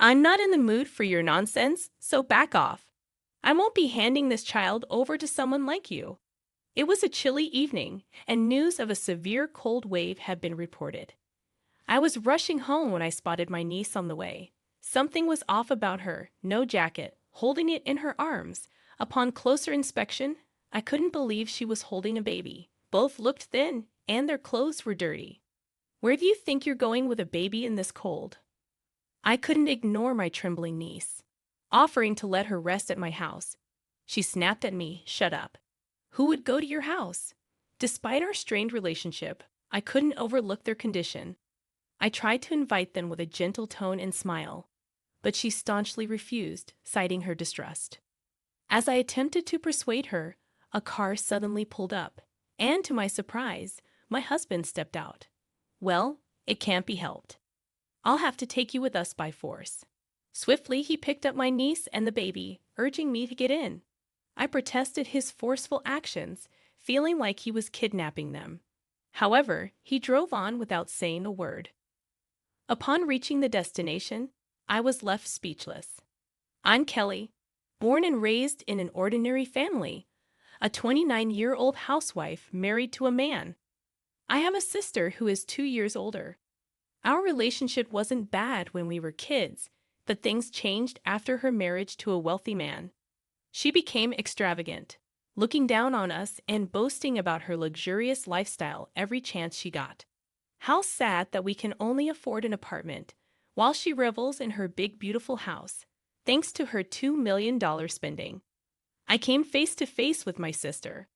I'm not in the mood for your nonsense, so back off. I won't be handing this child over to someone like you. It was a chilly evening, and news of a severe cold wave had been reported. I was rushing home when I spotted my niece on the way. Something was off about her, no jacket, holding it in her arms. Upon closer inspection, I couldn't believe she was holding a baby. Both looked thin, and their clothes were dirty. Where do you think you're going with a baby in this cold? I couldn't ignore my trembling niece, offering to let her rest at my house. She snapped at me, "Shut up. Who would go to your house?" Despite our strained relationship, I couldn't overlook their condition. I tried to invite them with a gentle tone and smile, but she staunchly refused, citing her distrust. As I attempted to persuade her, a car suddenly pulled up, and to my surprise, my husband stepped out. "Well, it can't be helped. I'll have to take you with us by force." Swiftly, he picked up my niece and the baby, urging me to get in. I protested his forceful actions, feeling like he was kidnapping them. However, he drove on without saying a word. Upon reaching the destination, I was left speechless. I'm Kelly, born and raised in an ordinary family, a 29-year-old housewife married to a man. I have a sister who is 2 years older. Our relationship wasn't bad when we were kids, but things changed after her marriage to a wealthy man. She became extravagant, looking down on us and boasting about her luxurious lifestyle every chance she got. How sad that we can only afford an apartment, while she revels in her big, beautiful house, thanks to her $2 million spending. I came face to face with my sister,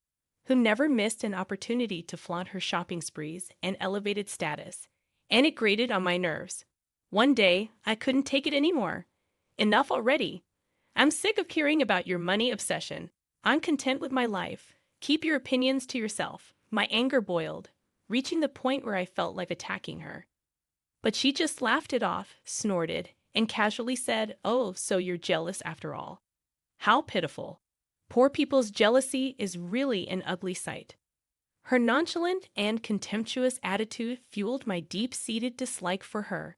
who never missed an opportunity to flaunt her shopping sprees and elevated status, and it grated on my nerves. One day, I couldn't take it anymore. "Enough already. I'm sick of hearing about your money obsession. I'm content with my life. Keep your opinions to yourself." My anger boiled, reaching the point where I felt like attacking her. But she just laughed it off, snorted, and casually said, "Oh, so you're jealous after all. How pitiful. Poor people's jealousy is really an ugly sight." Her nonchalant and contemptuous attitude fueled my deep-seated dislike for her.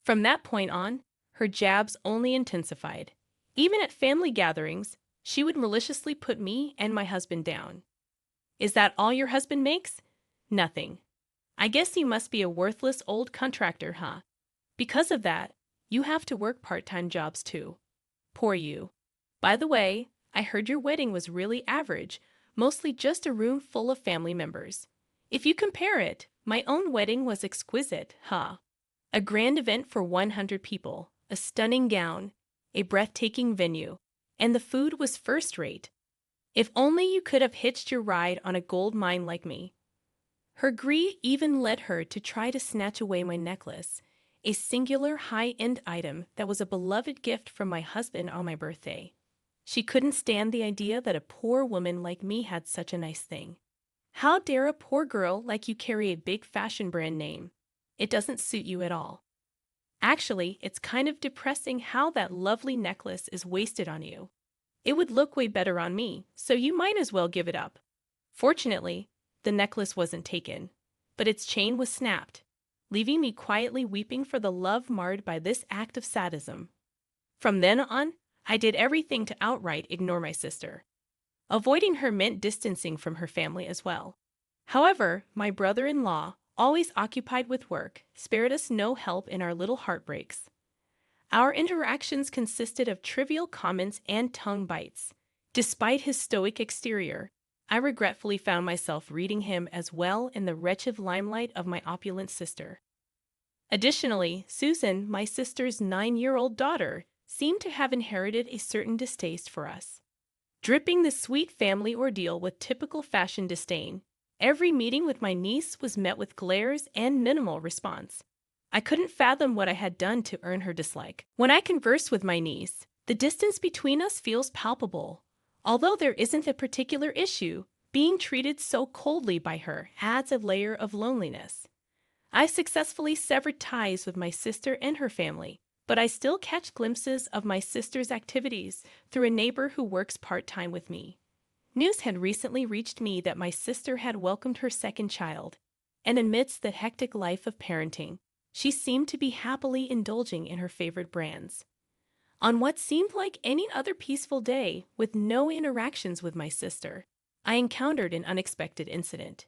From that point on, her jabs only intensified. Even at family gatherings, she would maliciously put me and my husband down. "Is that all your husband makes?" "Nothing. I guess he must be a worthless old contractor, huh? Because of that, you have to work part-time jobs too. Poor you. By the way, I heard your wedding was really average, mostly just a room full of family members. If you compare it, my own wedding was exquisite, huh? A grand event for 100 people, a stunning gown, a breathtaking venue, and the food was first-rate. If only you could have hitched your ride on a gold mine like me." Her greed even led her to try to snatch away my necklace, a singular high-end item that was a beloved gift from my husband on my birthday. She couldn't stand the idea that a poor woman like me had such a nice thing. "How dare a poor girl like you carry a big fashion brand name? It doesn't suit you at all. Actually, it's kind of depressing how that lovely necklace is wasted on you. It would look way better on me, so you might as well give it up." Fortunately, the necklace wasn't taken, but its chain was snapped, leaving me quietly weeping for the love marred by this act of sadism. From then on, I did everything to outright ignore my sister. Avoiding her meant distancing from her family as well. However, my brother-in-law, always occupied with work, spared us no help in our little heartbreaks. Our interactions consisted of trivial comments and tongue bites. Despite his stoic exterior, I regretfully found myself reading him as well in the wretched limelight of my opulent sister. Additionally, Susan, my sister's 9-year-old daughter, seemed to have inherited a certain distaste for us. Dripping the sweet family ordeal with typical fashion disdain, every meeting with my niece was met with glares and minimal response. I couldn't fathom what I had done to earn her dislike. When I converse with my niece, the distance between us feels palpable. Although there isn't a particular issue, being treated so coldly by her adds a layer of loneliness. I successfully severed ties with my sister and her family, but I still catch glimpses of my sister's activities through a neighbor who works part-time with me. News had recently reached me that my sister had welcomed her second child, and amidst the hectic life of parenting, She seemed to be happily indulging in her favorite brands. On what seemed like any other peaceful day, with no interactions with my sister, I encountered an unexpected incident.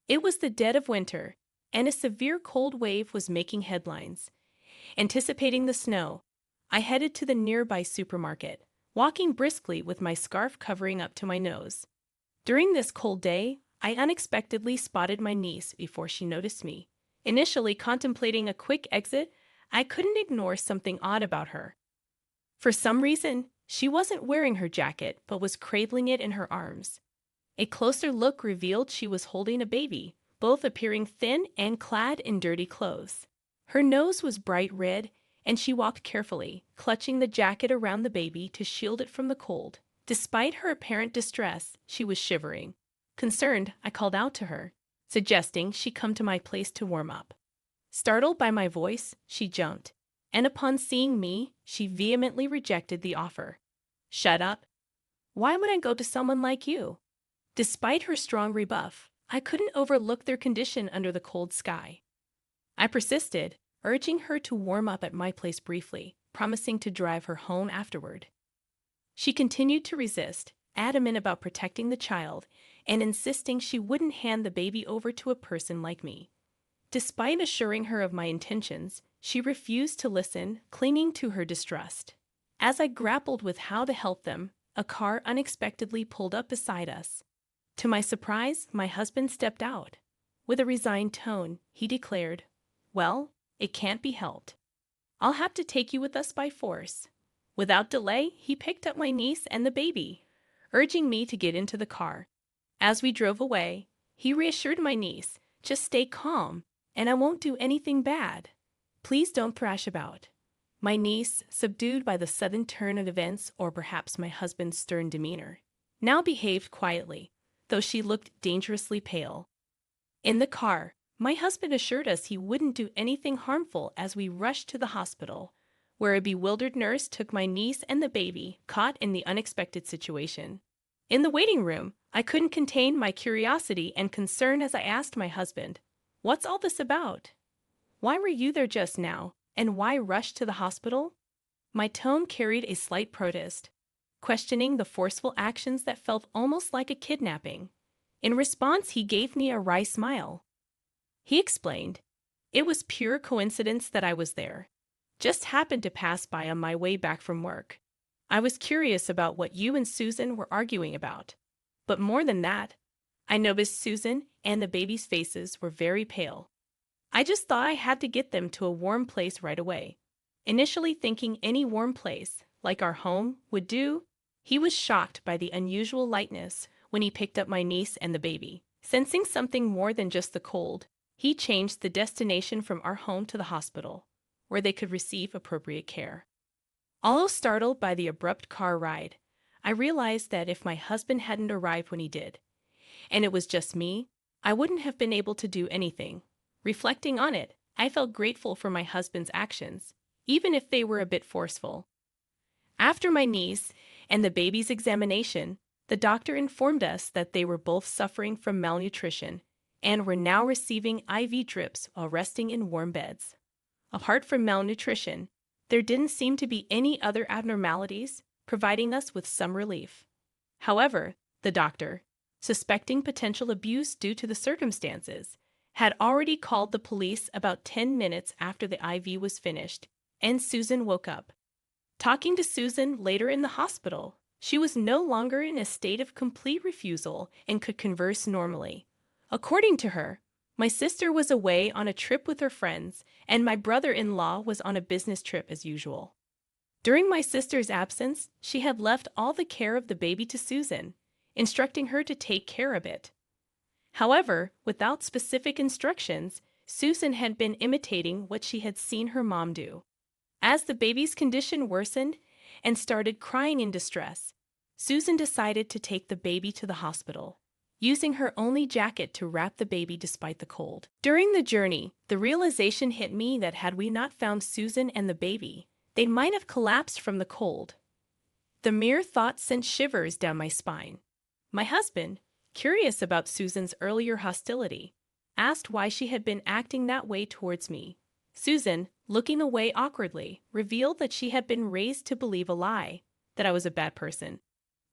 It was the dead of winter, and a severe cold wave was making headlines. Anticipating the snow, I headed to the nearby supermarket, walking briskly with my scarf covering up to my nose. During this cold day, I unexpectedly spotted my niece before she noticed me. Initially contemplating a quick exit, I couldn't ignore something odd about her. For some reason, she wasn't wearing her jacket but was cradling it in her arms. A closer look revealed she was holding a baby, both appearing thin and clad in dirty clothes. Her nose was bright red, and she walked carefully, clutching the jacket around the baby to shield it from the cold. Despite her apparent distress, she was shivering. Concerned, I called out to her, suggesting she come to my place to warm up. Startled by my voice, she jumped, and upon seeing me, she vehemently rejected the offer. "Shut up. Why would I go to someone like you?" Despite her strong rebuff, I couldn't overlook their condition under the cold sky. I persisted, urging her to warm up at my place briefly, promising to drive her home afterward. She continued to resist, adamant about protecting the child and insisting she wouldn't hand the baby over to a person like me. Despite assuring her of my intentions, she refused to listen, clinging to her distrust. As I grappled with how to help them, a car unexpectedly pulled up beside us. To my surprise, my husband stepped out. With a resigned tone, he declared, "Well, it can't be helped. I'll have to take you with us by force." Without delay, he picked up my niece and the baby, urging me to get into the car. As we drove away, he reassured my niece, "Just stay calm, and I won't do anything bad. Please don't thrash about." My niece, subdued by the sudden turn of events or perhaps my husband's stern demeanor, now behaved quietly, though she looked dangerously pale. In the car, my husband assured us he wouldn't do anything harmful as we rushed to the hospital, where a bewildered nurse took my niece and the baby, caught in the unexpected situation. In the waiting room, I couldn't contain my curiosity and concern as I asked my husband, "What's all this about? Why were you there just now, and why rush to the hospital?" My tone carried a slight protest, questioning the forceful actions that felt almost like a kidnapping. In response, he gave me a wry smile. He explained, "It was pure coincidence that I was there. Just happened to pass by on my way back from work. I was curious about what you and Susan were arguing about. But more than that, I noticed Susan and the baby's faces were very pale. I just thought I had to get them to a warm place right away." Initially thinking any warm place, like our home, would do, he was shocked by the unusual lightness when he picked up my niece and the baby. Sensing something more than just the cold, he changed the destination from our home to the hospital, where they could receive appropriate care. Although startled by the abrupt car ride, I realized that if my husband hadn't arrived when he did, and it was just me, I wouldn't have been able to do anything. Reflecting on it, I felt grateful for my husband's actions, even if they were a bit forceful. After my niece and the baby's examination, the doctor informed us that they were both suffering from malnutrition and were now receiving IV drips while resting in warm beds. Apart from malnutrition, there didn't seem to be any other abnormalities, providing us with some relief. However, the doctor, suspecting potential abuse due to the circumstances, had already called the police about 10 minutes after the IV was finished, and Susan woke up. Talking to Susan later in the hospital, she was no longer in a state of complete refusal and could converse normally. According to her, my sister was away on a trip with her friends, and my brother-in-law was on a business trip as usual. During my sister's absence, she had left all the care of the baby to Susan, instructing her to take care of it. However, without specific instructions, Susan had been imitating what she had seen her mom do. As the baby's condition worsened and started crying in distress, Susan decided to take the baby to the hospital, using her only jacket to wrap the baby despite the cold. During the journey, the realization hit me that had we not found Susan and the baby, they might have collapsed from the cold. The mere thought sent shivers down my spine. My husband, curious about Susan's earlier hostility, asked why she had been acting that way towards me, Susan, looking away awkwardly, revealed that she had been raised to believe a lie, that I was a bad person.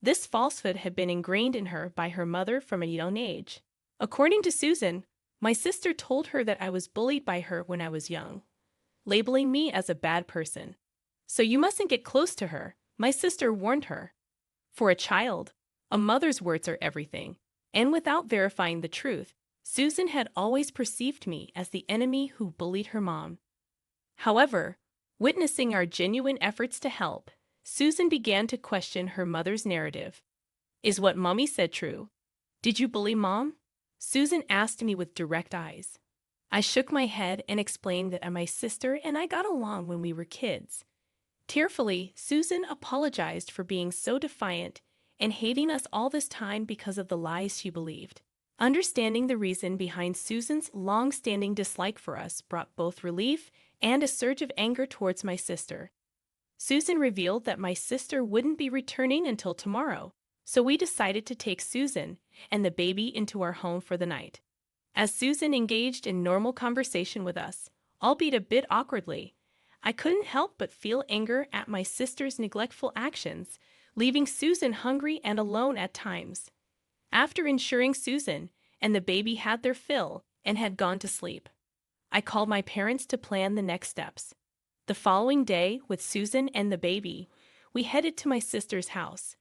This falsehood had been ingrained in her by her mother from a young age. According to Susan, my sister told her that I was bullied by her when I was young, labeling me as a bad person. "So you mustn't get close to her," my sister warned her. For a child, a mother's words are everything, and without verifying the truth, Susan had always perceived me as the enemy who bullied her mom. However, witnessing our genuine efforts to help, Susan began to question her mother's narrative. "Is what Mommy said true? Did you bully Mom?" Susan asked me with direct eyes. I shook my head and explained that my sister and I got along when we were kids. Tearfully, Susan apologized for being so defiant and hating us all this time because of the lies she believed. Understanding the reason behind Susan's long-standing dislike for us brought both relief and a surge of anger towards my sister. Susan revealed that my sister wouldn't be returning until tomorrow, so we decided to take Susan and the baby into our home for the night. As Susan engaged in normal conversation with us, albeit a bit awkwardly, I couldn't help but feel anger at my sister's neglectful actions, leaving Susan hungry and alone at times. After ensuring Susan and the baby had their fill and had gone to sleep, I called my parents to plan the next steps. The following day, with Susan and the baby, we headed to my sister's house.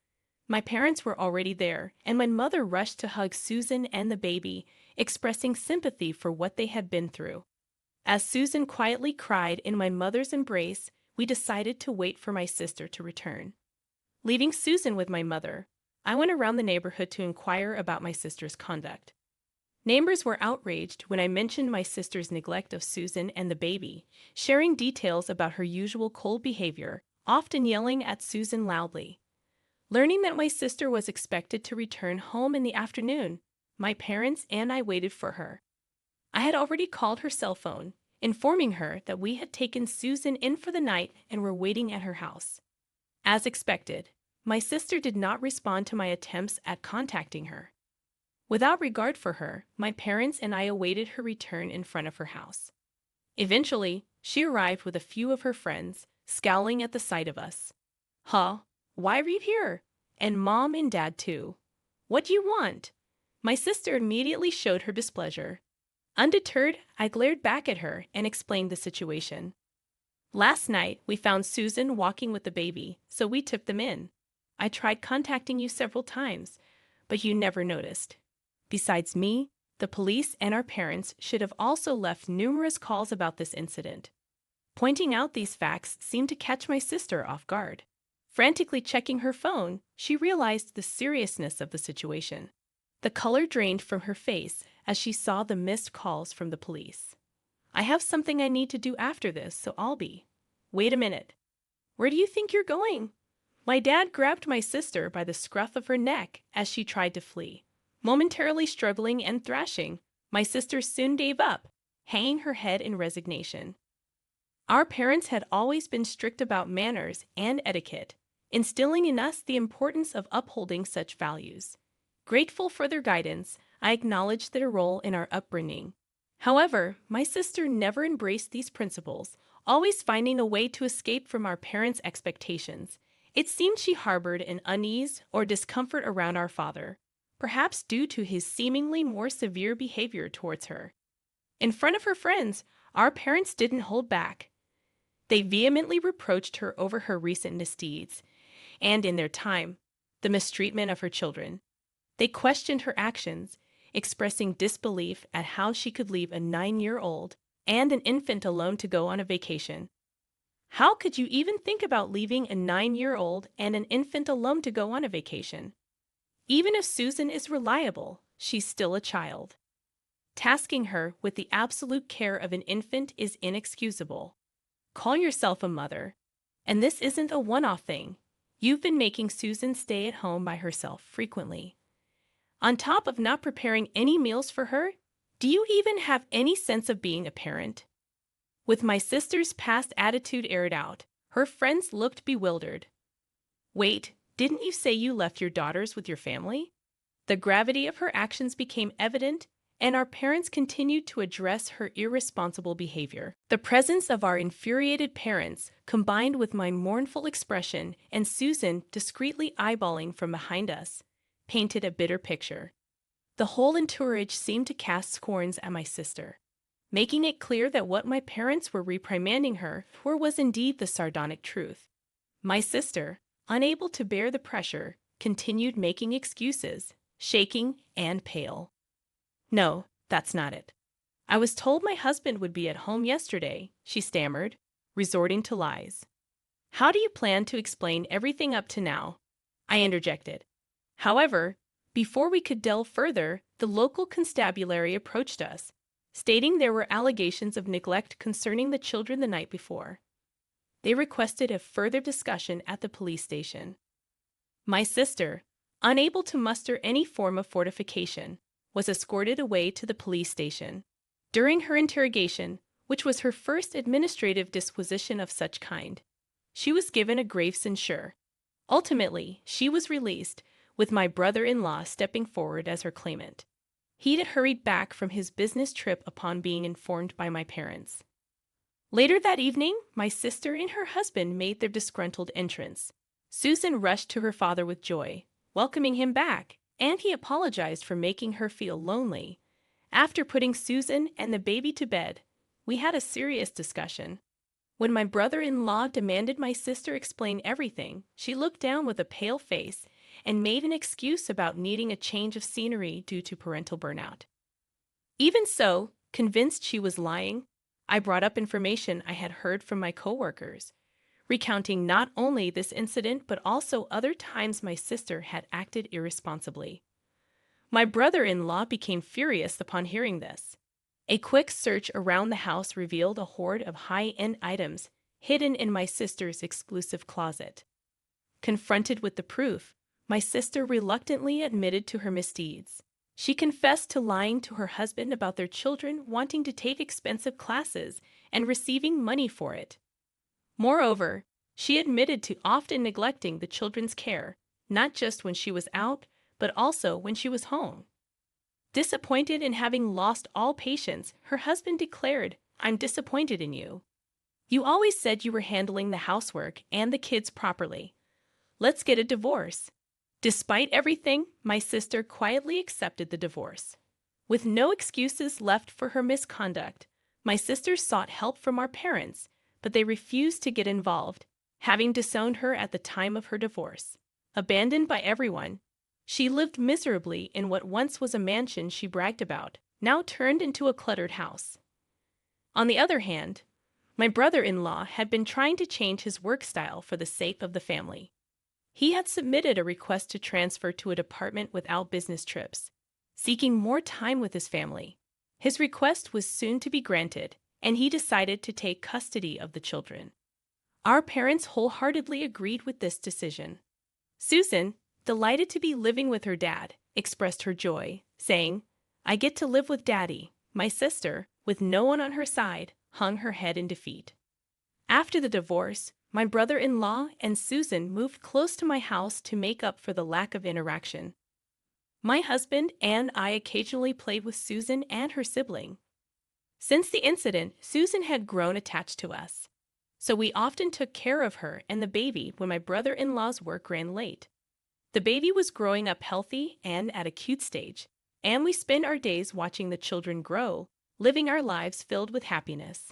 My parents were already there, and my mother rushed to hug Susan and the baby, expressing sympathy for what they had been through. As Susan quietly cried in my mother's embrace, we decided to wait for my sister to return. Leaving Susan with my mother, I went around the neighborhood to inquire about my sister's conduct. Neighbors were outraged when I mentioned my sister's neglect of Susan and the baby, sharing details about her usual cold behavior, often yelling at Susan loudly. Learning that my sister was expected to return home in the afternoon, my parents and I waited for her. I had already called her cell phone, informing her that we had taken Susan in for the night and were waiting at her house. As expected, my sister did not respond to my attempts at contacting her. Without regard for her, my parents and I awaited her return in front of her house. Eventually, she arrived with a few of her friends, scowling at the sight of us. "Huh? Why are you here? And Mom and Dad too. What do you want?" My sister immediately showed her displeasure. Undeterred, I glared back at her and explained the situation. "Last night, we found Susan walking with the baby, so we took them in. I tried contacting you several times, but you never noticed. Besides me, the police and our parents should have also left numerous calls about this incident." Pointing out these facts seemed to catch my sister off guard. Frantically checking her phone, she realized the seriousness of the situation. The color drained from her face as she saw the missed calls from the police. "I have something I need to do after this, so I'll be." "Wait a minute. Where do you think you're going?" My dad grabbed my sister by the scruff of her neck as she tried to flee. Momentarily struggling and thrashing, my sister soon gave up, hanging her head in resignation. Our parents had always been strict about manners and etiquette, instilling in us the importance of upholding such values. Grateful for their guidance, I acknowledged their role in our upbringing. However, my sister never embraced these principles, always finding a way to escape from our parents' expectations. It seemed she harbored an unease or discomfort around our father, perhaps due to his seemingly more severe behavior towards her. In front of her friends, our parents didn't hold back. They vehemently reproached her over her recent misdeeds, and in their time, the mistreatment of her children. They questioned her actions, expressing disbelief at how she could leave a 9-year-old and an infant alone to go on a vacation. "How could you even think about leaving a 9-year-old and an infant alone to go on a vacation? Even if Susan is reliable, she's still a child. Tasking her with the absolute care of an infant is inexcusable. Call yourself a mother. And this isn't a one-off thing. You've been making Susan stay at home by herself frequently. On top of not preparing any meals for her, do you even have any sense of being a parent?" With my sister's past attitude aired out, her friends looked bewildered. "Wait, didn't you say you left your daughters with your family?" The gravity of her actions became evident, and our parents continued to address her irresponsible behavior. The presence of our infuriated parents, combined with my mournful expression and Susan discreetly eyeballing from behind us, painted a bitter picture. The whole entourage seemed to cast scorns at my sister, making it clear that what my parents were reprimanding her for was indeed the sardonic truth. My sister, unable to bear the pressure, continued making excuses, shaking and pale. "No, that's not it. I was told my husband would be at home yesterday," she stammered, resorting to lies. "How do you plan to explain everything up to now?" I interjected. However, before we could delve further, the local constabulary approached us, stating there were allegations of neglect concerning the children the night before. They requested a further discussion at the police station. My sister, unable to muster any form of fortification, was escorted away to the police station. During her interrogation, which was her first administrative disposition of such kind, she was given a grave censure. Ultimately, she was released, with my brother-in-law stepping forward as her claimant. He had hurried back from his business trip upon being informed by my parents. Later that evening, my sister and her husband made their disgruntled entrance. Susan rushed to her father with joy, welcoming him back, and he apologized for making her feel lonely. After putting Susan and the baby to bed, we had a serious discussion. When my brother-in-law demanded my sister explain everything, she looked down with a pale face and made an excuse about needing a change of scenery due to parental burnout. Even so, convinced she was lying, I brought up information I had heard from my coworkers, recounting not only this incident but also other times my sister had acted irresponsibly. My brother-in-law became furious upon hearing this. A quick search around the house revealed a hoard of high-end items hidden in my sister's exclusive closet. Confronted with the proof, my sister reluctantly admitted to her misdeeds. She confessed to lying to her husband about their children wanting to take expensive classes and receiving money for it. Moreover, she admitted to often neglecting the children's care, not just when she was out, but also when she was home. Disappointed in having lost all patience, her husband declared, "I'm disappointed in you. You always said you were handling the housework and the kids properly. Let's get a divorce." Despite everything, my sister quietly accepted the divorce. With no excuses left for her misconduct, my sister sought help from our parents, but they refused to get involved, having disowned her at the time of her divorce. Abandoned by everyone, she lived miserably in what once was a mansion she bragged about, now turned into a cluttered house. On the other hand, my brother-in-law had been trying to change his work style for the sake of the family. He had submitted a request to transfer to a department without business trips, seeking more time with his family. His request was soon to be granted, and he decided to take custody of the children. Our parents wholeheartedly agreed with this decision. Susan, delighted to be living with her dad, expressed her joy, saying, "I get to live with Daddy." My sister, with no one on her side, hung her head in defeat. After the divorce, my brother-in-law and Susan moved close to my house to make up for the lack of interaction. My husband and I occasionally played with Susan and her sibling. Since the incident, Susan had grown attached to us, so we often took care of her and the baby when my brother-in-law's work ran late. The baby was growing up healthy and at a cute stage, and we spent our days watching the children grow, living our lives filled with happiness.